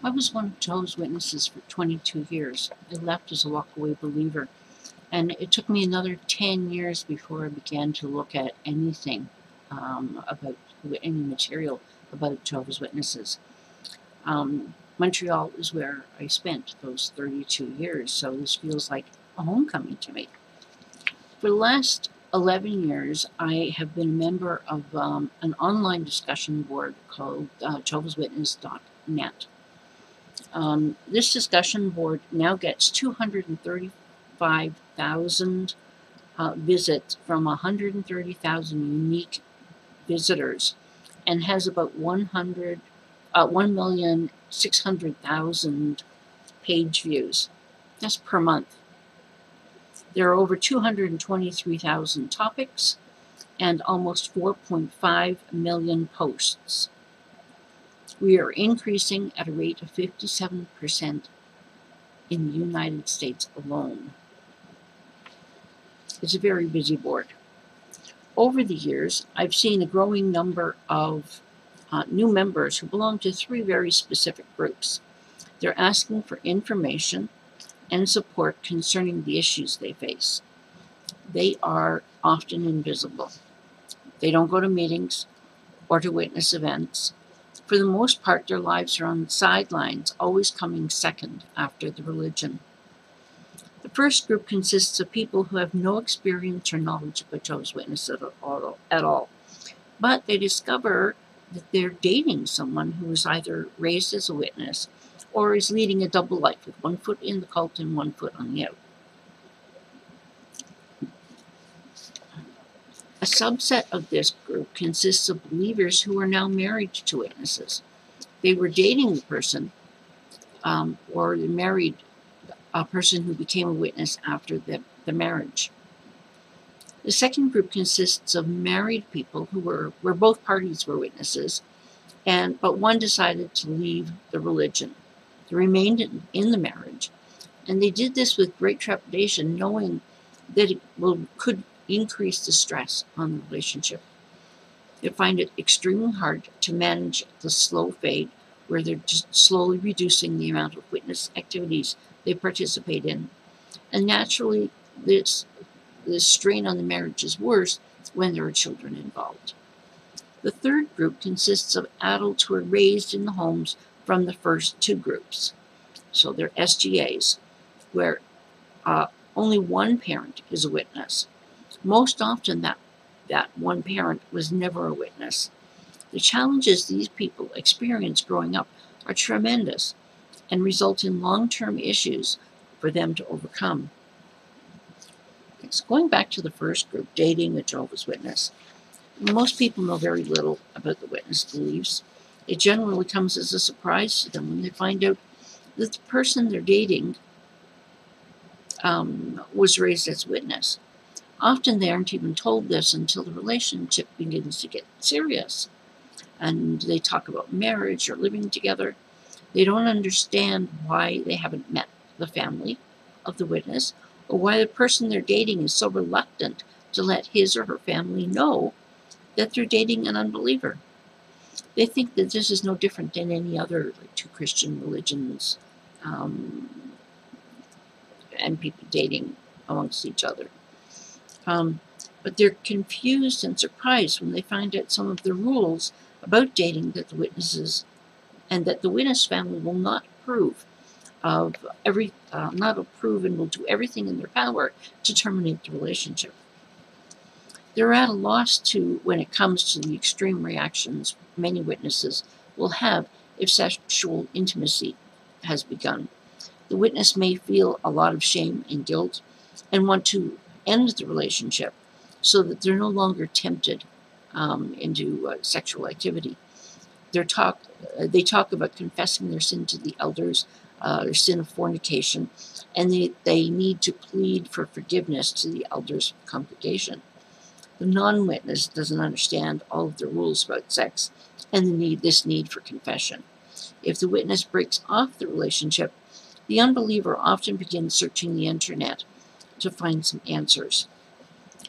I was one of Jehovah's Witnesses for 22 years. I left as a walk-away believer, and it took me another 10 years before I began to look at anything about any material about Jehovah's Witnesses. Montreal is where I spent those 32 years, so this feels like a homecoming to me. For the last 11 years, I have been a member of an online discussion board called JehovahsWitness.net. This discussion board now gets 235,000 visits from 130,000 unique visitors and has about 1,600,000 page views. That's per month. There are over 223,000 topics and almost 4.5 million posts. We are increasing at a rate of 57% in the United States alone. It's a very busy board. Over the years, I've seen a growing number of new members who belong to 3 very specific groups. They're asking for information and support concerning the issues they face. They are often invisible. They don't go to meetings or to witness events. For the most part, their lives are on the sidelines, always coming second after the religion. The first group consists of people who have no experience or knowledge about Jehovah's Witnesses at all. But they discover that they're dating someone who is either raised as a witness or is leading a double life with 1 foot in the cult and 1 foot on the out. A subset of this group consists of believers who are now married to witnesses. They were dating the person or they married a person who became a witness after the marriage. The second group consists of married people who where both parties were witnesses, but one decided to leave the religion. They remained in the marriage, and they did this with great trepidation, knowing that it could increase the stress on the relationship. They find it extremely hard to manage the slow fade, where they're just slowly reducing the amount of witness activities they participate in. And naturally, this strain on the marriage is worse when there are children involved. The third group consists of adults who are raised in the homes from the first 2 groups. So they're SGAs, where only one parent is a witness. Most often that one parent was never a witness. The challenges these people experience growing up are tremendous and result in long-term issues for them to overcome. Okay, so going back to the first group, dating a Jehovah's Witness, most people know very little about the witness beliefs. It generally comes as a surprise to them when they find out that the person they're dating was raised as a witness. Often they aren't even told this until the relationship begins to get serious and they talk about marriage or living together. They don't understand why they haven't met the family of the witness or why the person they're dating is so reluctant to let his or her family know that they're dating an unbeliever. They think that this is no different than any other 2 Christian religions and people dating amongst each other. But they're confused and surprised when they find out some of the rules about dating that the witnesses and that the witness family will not approve of and will do everything in their power to terminate the relationship. They're at a loss when it comes to the extreme reactions many witnesses will have if sexual intimacy has begun. The witness may feel a lot of shame and guilt and want to end the relationship so that they're no longer tempted into sexual activity. They talk about confessing their sin to the elders, their sin of fornication, and they need to plead for forgiveness to the elders of the congregation. The non-witness doesn't understand all of the rules about sex and this need for confession. If the witness breaks off the relationship, the unbeliever often begins searching the internet to find some answers.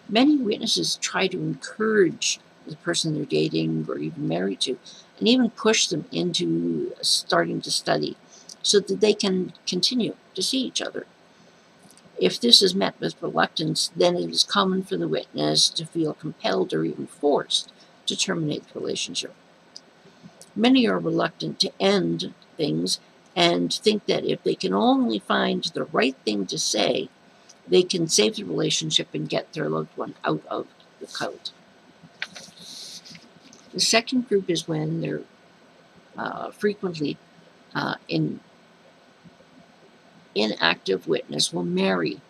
Many witnesses try to encourage the person they're dating or even married to, and even push them into starting to study so that they can continue to see each other. If this is met with reluctance, then it is common for the witness to feel compelled or even forced to terminate the relationship. Many are reluctant to end things and think that if they can only find the right thing to say, they can save the relationship and get their loved one out of the cult. The second group is when they're frequently inactive witness will marry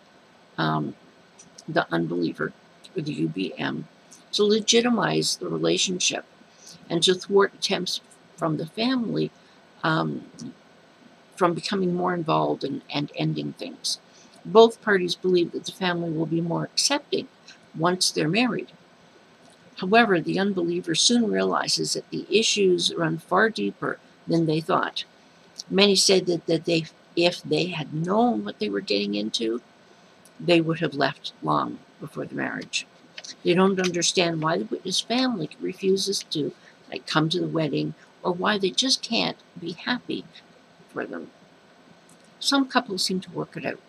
the unbeliever or the UBM to legitimize the relationship and to thwart attempts from the family from becoming more involved and ending things. Both parties believe that the family will be more accepting once they're married. However, the unbeliever soon realizes that the issues run far deeper than they thought. Many say that if they had known what they were getting into, they would have left long before the marriage. They don't understand why the witness family refuses to come to the wedding, or why they just can't be happy for them. Some couples seem to work it out.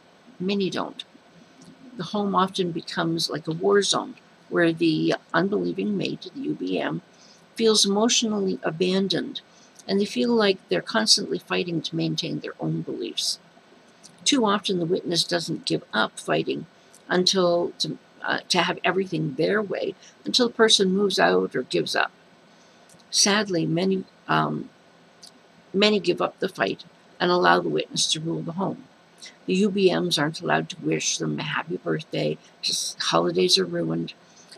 Many don't. The home often becomes like a war zone where the unbelieving mate, the UBM, feels emotionally abandoned, and they feel like they're constantly fighting to maintain their own beliefs. Too often the witness doesn't give up fighting to have everything their way until the person moves out or gives up. Sadly, many give up the fight and allow the witness to rule the home. The UBMs aren't allowed to wish them a happy birthday, just holidays are ruined,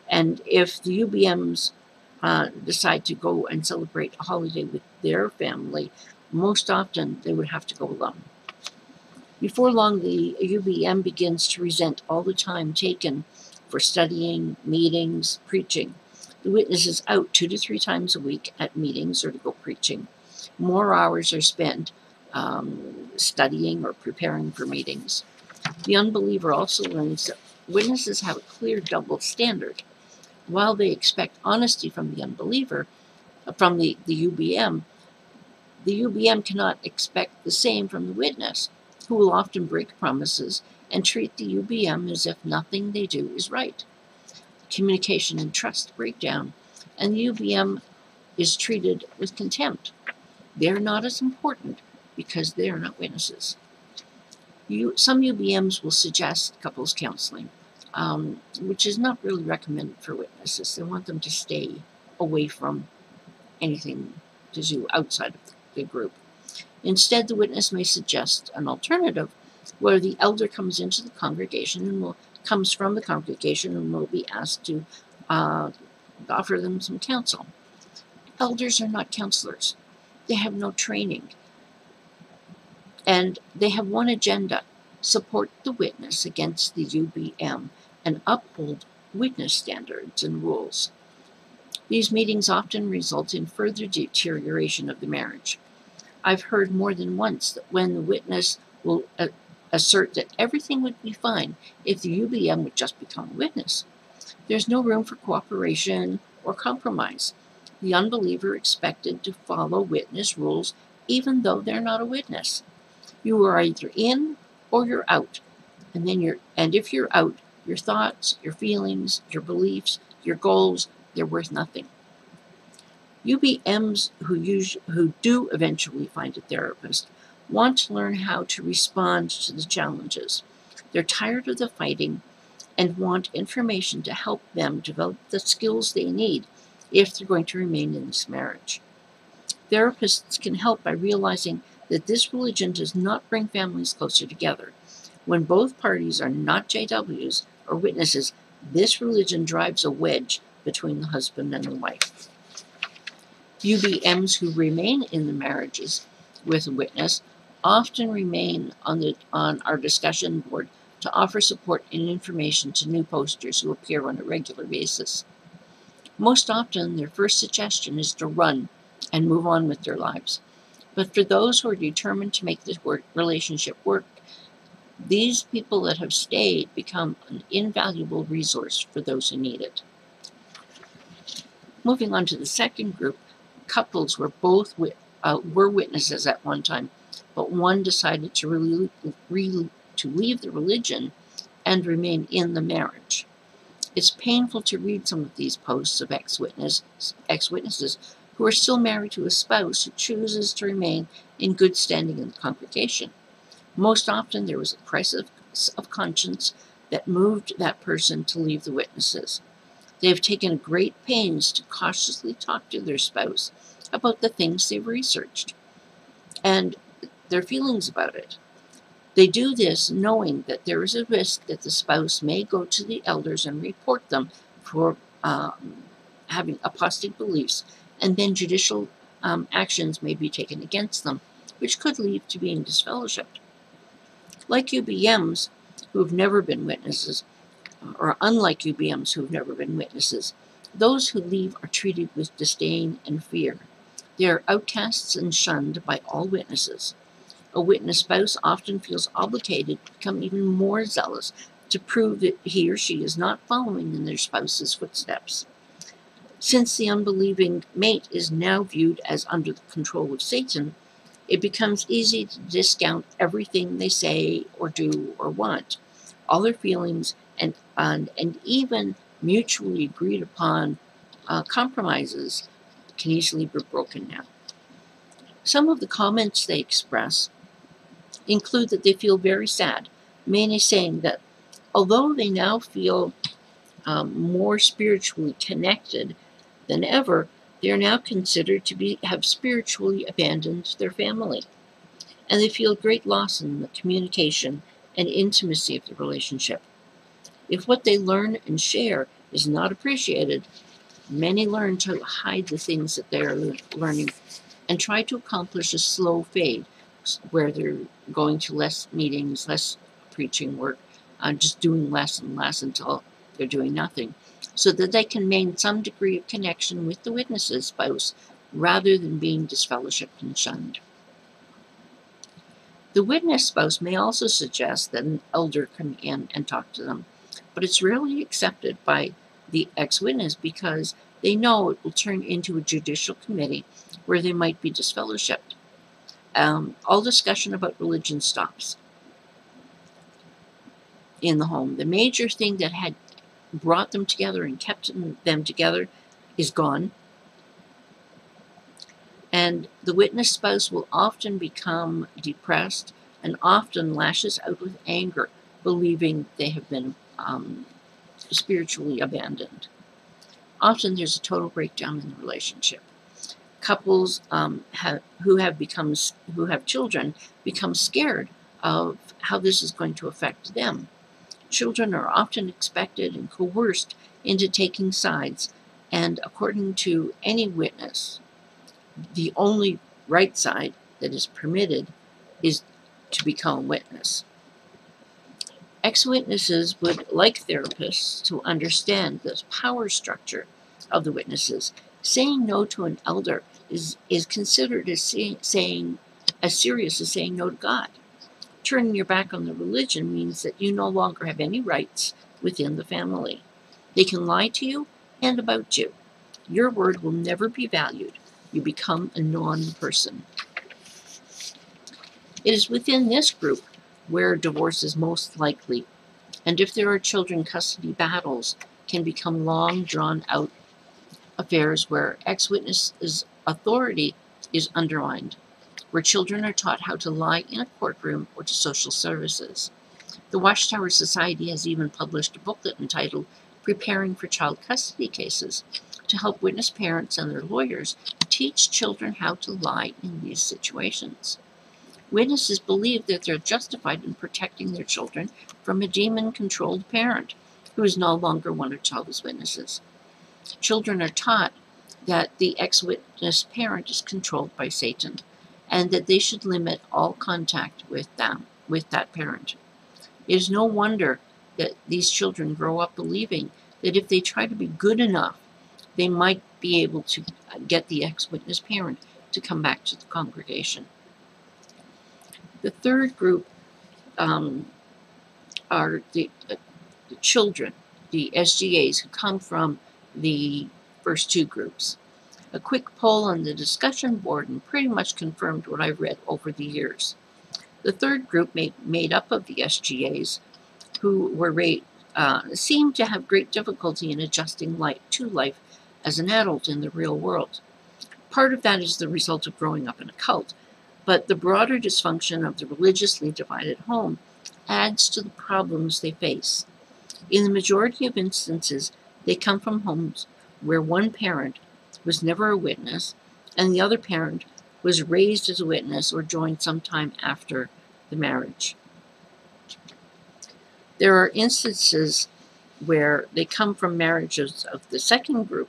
and if the UBMs decide to go and celebrate a holiday with their family, most often they would have to go alone. Before long, the UBM begins to resent all the time taken for studying, meetings, preaching. The witness is out 2 to 3 times a week at meetings or to go preaching. More hours are spent studying or preparing for meetings. The unbeliever also learns that witnesses have a clear double standard. While they expect honesty from the unbeliever, from the UBM cannot expect the same from the witness, who will often break promises and treat the UBM as if nothing they do is right. Communication and trust break down, and the UBM is treated with contempt. They're not as important because they are not witnesses. Some UBMs will suggest couples counseling, which is not really recommended for witnesses. They want them to stay away from anything to do outside of the group. Instead, the witness may suggest an alternative where the elder comes into the congregation and comes from the congregation and will be asked to offer them some counsel. Elders are not counselors. They have no training. And they have one agenda: support the witness against the UBM and uphold witness standards and rules. These meetings often result in further deterioration of the marriage. I've heard more than once that when the witness will assert that everything would be fine if the UBM would just become a witness. There's no room for cooperation or compromise. The unbeliever expected to follow witness rules even though they're not a witness. You are either in or you're out. And if you're out, your thoughts, your feelings, your beliefs, your goals, they're worth nothing. UBMs who do eventually find a therapist want to learn how to respond to the challenges. They're tired of the fighting and want information to help them develop the skills they need if they're going to remain in this marriage. Therapists can help by realizing that this religion does not bring families closer together. When both parties are not JWs or witnesses, this religion drives a wedge between the husband and the wife. UBMs who remain in the marriages with a witness often remain on our discussion board to offer support and information to new posters who appear on a regular basis. Most often, their first suggestion is to run and move on with their lives. But for those who are determined to make this relationship work, these people that have stayed become an invaluable resource for those who need it. Moving on to the second group, couples where both were witnesses at one time, but one decided to leave the religion and remain in the marriage. It's painful to read some of these posts of ex-witnesses who are still married to a spouse who chooses to remain in good standing in the congregation. Most often there was a crisis of conscience that moved that person to leave the witnesses. They have taken great pains to cautiously talk to their spouse about the things they've researched and their feelings about it. They do this knowing that there is a risk that the spouse may go to the elders and report them for having apostate beliefs, and then judicial actions may be taken against them, which could lead to being disfellowshipped. Like UBMs who have never been witnesses, or unlike UBMs who have never been witnesses, those who leave are treated with disdain and fear. They are outcasts and shunned by all witnesses. A witness spouse often feels obligated to become even more zealous to prove that he or she is not following in their spouse's footsteps. Since the unbelieving mate is now viewed as under the control of Satan, it becomes easy to discount everything they say or do or want. All their feelings and even mutually agreed upon compromises can easily be broken now. Some of the comments they express include that they feel very sad, mainly saying that although they now feel more spiritually connected than ever, they are now considered to have spiritually abandoned their family. And they feel great loss in the communication and intimacy of the relationship. If what they learn and share is not appreciated, many learn to hide the things that they are learning and try to accomplish a slow fade, where they're going to less meetings, less preaching work, just doing less and less until they're doing nothing, so that they can maintain some degree of connection with the witness's spouse rather than being disfellowshipped and shunned. The witness spouse may also suggest that an elder come in and talk to them, but it's rarely accepted by the ex-witness because they know it will turn into a judicial committee where they might be disfellowshipped. All discussion about religion stops in the home. The major thing that had brought them together and kept them together is gone. And the witness spouse will often become depressed and often lashes out with anger, believing they have been spiritually abandoned. Often there's a total breakdown in the relationship. Couples who have children become scared of how this is going to affect them. Children are often expected and coerced into taking sides, and according to any witness, the only right side that is permitted is to become a witness. Ex-witnesses would like therapists to understand the power structure of the witnesses. Saying no to an elder is considered as serious as saying no to God. Turning your back on the religion means that you no longer have any rights within the family. They can lie to you and about you. Your word will never be valued. You become a non-person. It is within this group where divorce is most likely, and if there are children, custody battles can become long, drawn-out affairs where ex-witness' authority is undermined, where children are taught how to lie in a courtroom or to social services. The WatchTower Society has even published a booklet entitled Preparing for Child Custody Cases to help witness parents and their lawyers teach children how to lie in these situations. Witnesses believe that they're justified in protecting their children from a demon-controlled parent who is no longer one of Jehovah's Witnesses. Children are taught that the ex-witness parent is controlled by Satan and that they should limit all contact with that parent. It is no wonder that these children grow up believing that if they try to be good enough, they might be able to get the ex-witness parent to come back to the congregation. The third group are the children, the SGAs, who come from the first two groups. A quick poll on the discussion board and pretty much confirmed what I've read over the years. The third group made up of the SGAs, who were seemed to have great difficulty in adjusting to life as an adult in the real world. Part of that is the result of growing up in a cult, but the broader dysfunction of the religiously divided home adds to the problems they face. In the majority of instances, they come from homes where one parent was never a witness and the other parent was raised as a witness or joined sometime after the marriage. There are instances where they come from marriages of the second group,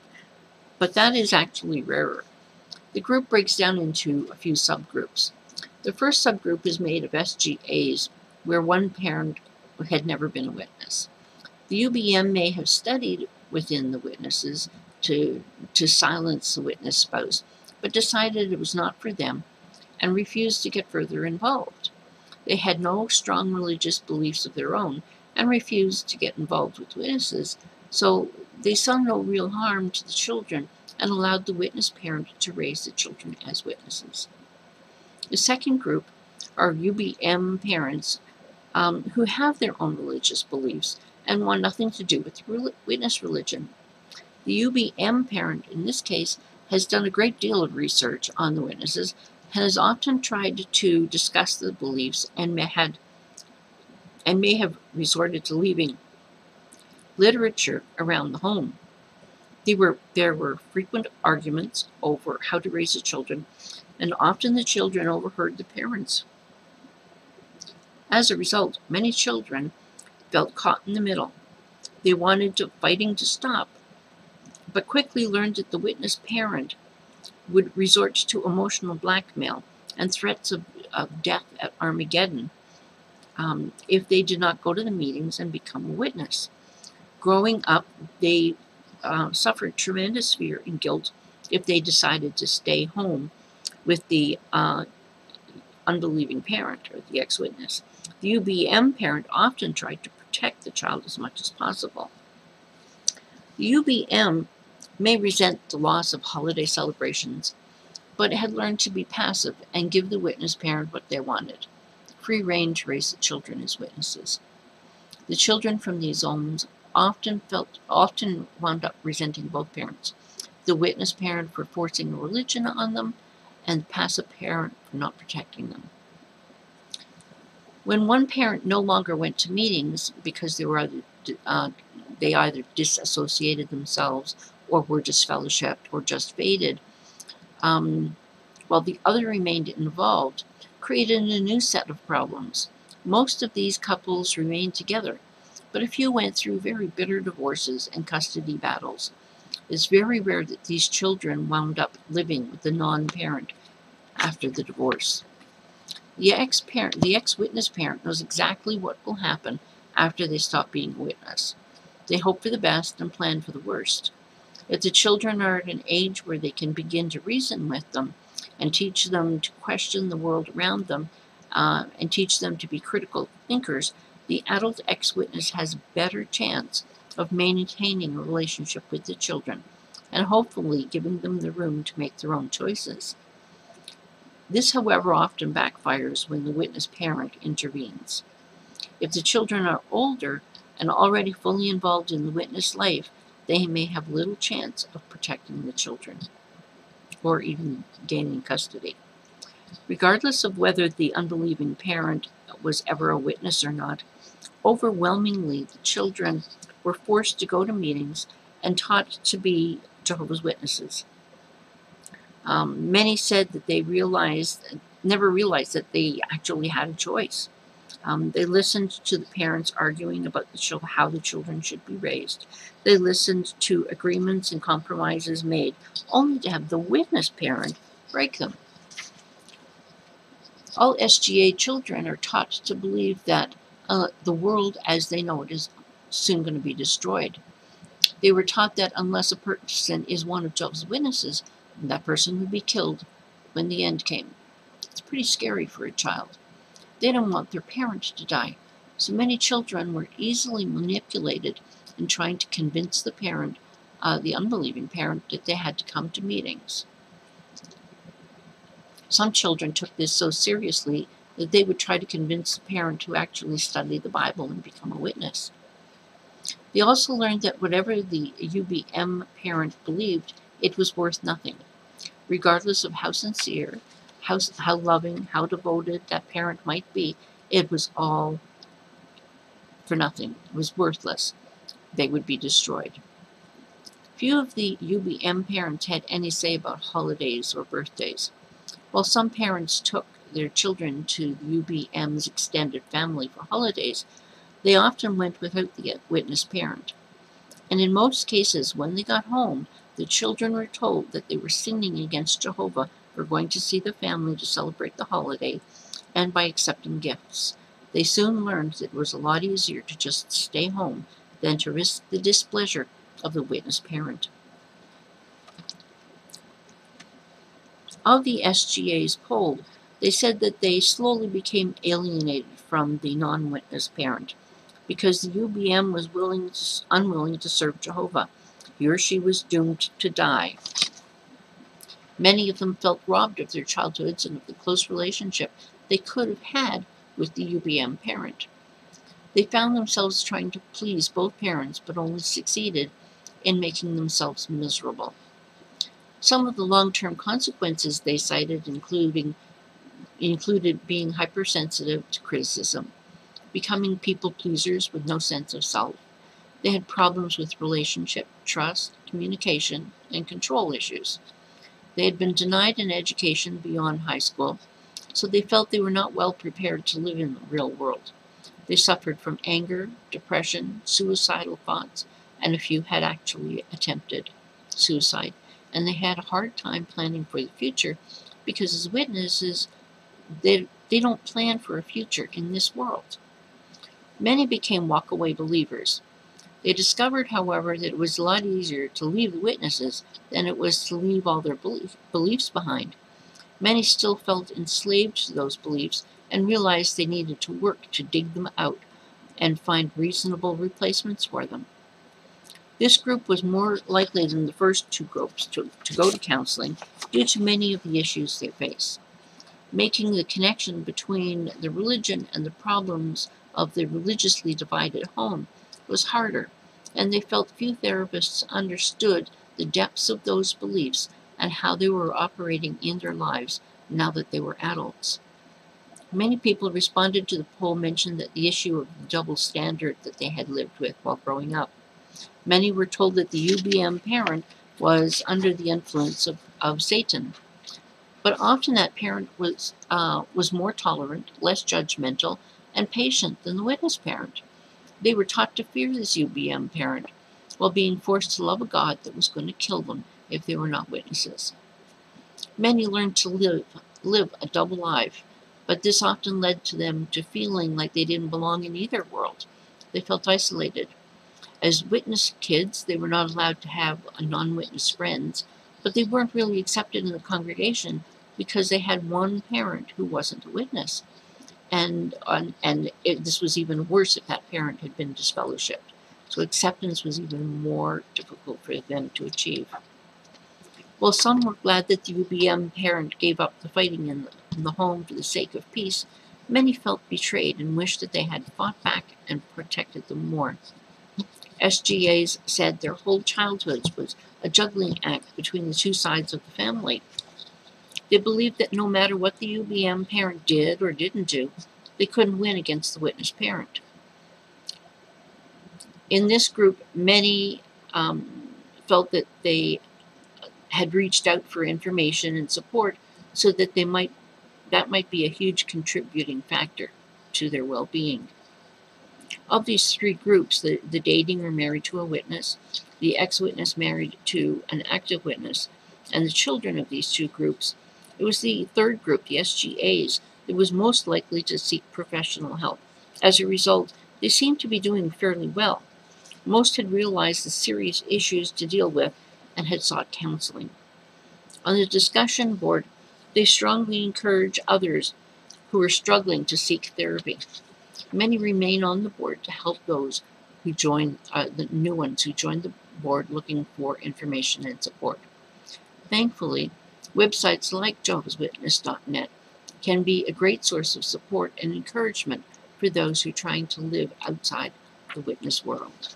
but that is actually rarer. The group breaks down into a few subgroups. The first subgroup is made of SGAs, where one parent had never been a witness. The UBM may have studied within the witnesses to silence the witness spouse, but decided it was not for them and refused to get further involved. They had no strong religious beliefs of their own and refused to get involved with witnesses, so they saw no real harm to the children and allowed the witness parent to raise the children as witnesses. The second group are UBM parents who have their own religious beliefs and want nothing to do with witness religion. The UBM parent, in this case, has done a great deal of research on the witnesses and has often tried to discuss the beliefs and may have resorted to leaving literature around the home. There were frequent arguments over how to raise the children, and often the children overheard the parents. As a result, many children felt caught in the middle. They wanted fighting to stop, but quickly learned that the witness parent would resort to emotional blackmail and threats of death at Armageddon if they did not go to the meetings and become a witness. Growing up, they suffered tremendous fear and guilt if they decided to stay home with the unbelieving parent or the ex-witness. The UBM parent often tried to protect the child as much as possible. The UBM may resent the loss of holiday celebrations, but had learned to be passive and give the witness parent what they wanted: free rein to raise the children as witnesses. The children from these homes often wound up resenting both parents: the witness parent for forcing a religion on them, and the passive parent for not protecting them. When one parent no longer went to meetings because they either disassociated themselves or were disfellowshipped or just faded, while the other remained involved, created a new set of problems. Most of these couples remained together, but a few went through very bitter divorces and custody battles. It's very rare that these children wound up living with the non-parent after the divorce. The ex-witness parent knows exactly what will happen after they stop being a witness. They hope for the best and plan for the worst. If the children are at an age where they can begin to reason with them and teach them to question the world around them and teach them to be critical thinkers, the adult ex-witness has a better chance of maintaining a relationship with the children and hopefully giving them the room to make their own choices. This, however, often backfires when the witness parent intervenes. If the children are older and already fully involved in the witness life, they may have little chance of protecting the children or even gaining custody. Regardless of whether the unbelieving parent was ever a witness or not, overwhelmingly the children were forced to go to meetings and taught to be Jehovah's Witnesses. Many said that they never realized that they actually had a choice. They listened to the parents arguing about how the children should be raised. They listened to agreements and compromises made, only to have the witness parent break them. All SGA children are taught to believe that the world as they know it is soon going to be destroyed. They were taught that unless a person is one of Jehovah's Witnesses, that person would be killed when the end came. It's pretty scary for a child. They don't want their parent to die, so many children were easily manipulated in trying to convince the parent the unbelieving parent, that they had to come to meetings. Some children took this so seriously that they would try to convince the parent to actually study the Bible and become a witness. They also learned that whatever the UBM parent believed, it was worth nothing. Regardless of how sincere, how loving, how devoted that parent might be, it was all for nothing. It was worthless. They would be destroyed. Few of the UBM parents had any say about holidays or birthdays. While some parents took their children to the UBM's extended family for holidays, they often went without the witness parent. And in most cases, when they got home, the children were told that they were sinning against Jehovah for going to see the family to celebrate the holiday and by accepting gifts. They soon learned that it was a lot easier to just stay home than to risk the displeasure of the witness parent. Of the SGAs polled, they said that they slowly became alienated from the non-witness parent because the UBM was unwilling to serve Jehovah. He or she was doomed to die. Many of them felt robbed of their childhoods and of the close relationship they could have had with the UBM parent. They found themselves trying to please both parents, but only succeeded in making themselves miserable. Some of the long-term consequences they cited included being hypersensitive to criticism, becoming people-pleasers with no sense of self. They had problems with relationship, trust, communication, and control issues. They had been denied an education beyond high school, so they felt they were not well prepared to live in the real world. They suffered from anger, depression, suicidal thoughts, and a few had actually attempted suicide. And they had a hard time planning for the future because as witnesses, they don't plan for a future in this world. Many became walk-away believers. They discovered, however, that it was a lot easier to leave the witnesses than it was to leave all their beliefs behind. Many still felt enslaved to those beliefs and realized they needed to work to dig them out and find reasonable replacements for them. This group was more likely than the first two groups to go to counseling due to many of the issues they face. Making the connection between the religion and the problems of the religiously divided home was harder, and they felt few therapists understood the depths of those beliefs and how they were operating in their lives now that they were adults. Many people responded to the poll mentioned that the issue of the double standard that they had lived with while growing up. Many were told that the UBM parent was under the influence of Satan. But often that parent was more tolerant, less judgmental, and patient than the witness parent. They were taught to fear this UBM parent while being forced to love a God that was going to kill them if they were not witnesses. Many learned to live a double life, but this often led to them to feeling like they didn't belong in either world. They felt isolated. As witness kids, they were not allowed to have non-witness friends, but they weren't really accepted in the congregation because they had one parent who wasn't a witness. This was even worse if that parent had been disfellowshipped. So acceptance was even more difficult for them to achieve. While some were glad that the UBM parent gave up the fighting in the home for the sake of peace, many felt betrayed and wished that they had fought back and protected them more. SGAs said their whole childhoods was a juggling act between the two sides of the family. They believed that no matter what the UBM parent did or didn't do, they couldn't win against the witness parent. In this group, many felt that they had reached out for information and support so that that might be a huge contributing factor to their well-being. Of these three groups, the dating or married to a witness, the ex-witness married to an active witness, and the children of these two groups, it was the third group, the SGAs, that was most likely to seek professional help. As a result, they seemed to be doing fairly well. Most had realized the serious issues to deal with and had sought counseling. On the discussion board, they strongly encourage others who are struggling to seek therapy. Many remain on the board to help those who join, the new ones who join board looking for information and support. Thankfully, websites like JehovahsWitness.net can be a great source of support and encouragement for those who are trying to live outside the witness world.